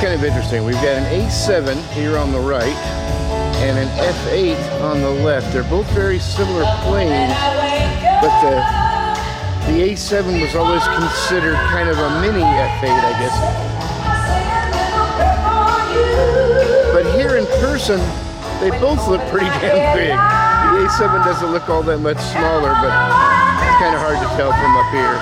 kind of interesting. We've got an A7 here on the right and an F8 on the left. They're both very similar planes, but the A7 was always considered kind of a mini F8, I guess. But here in person, they both look pretty damn big. The A7 doesn't look all that much smaller, but it's kind of hard to tell from up here.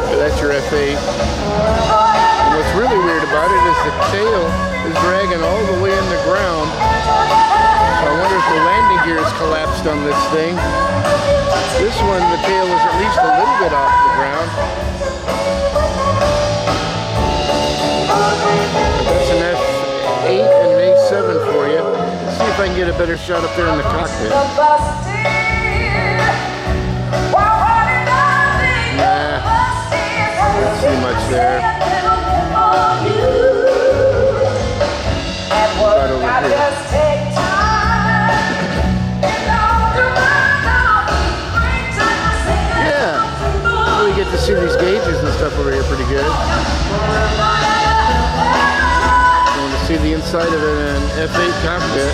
So that's your F8. And what's really weird about it is the tail is dragging all the way in the ground. So I wonder if the landing gear is collapsed on this thing. This one, the tail is at least a little bit off the ground. That's an F8 and an A7 for you. Let's see if I can get a better shot up there in the cockpit. Nah, don't see much there. Right over here. Yeah, we get to see these gauges and stuff over here pretty good. See the inside of an F8 cockpit.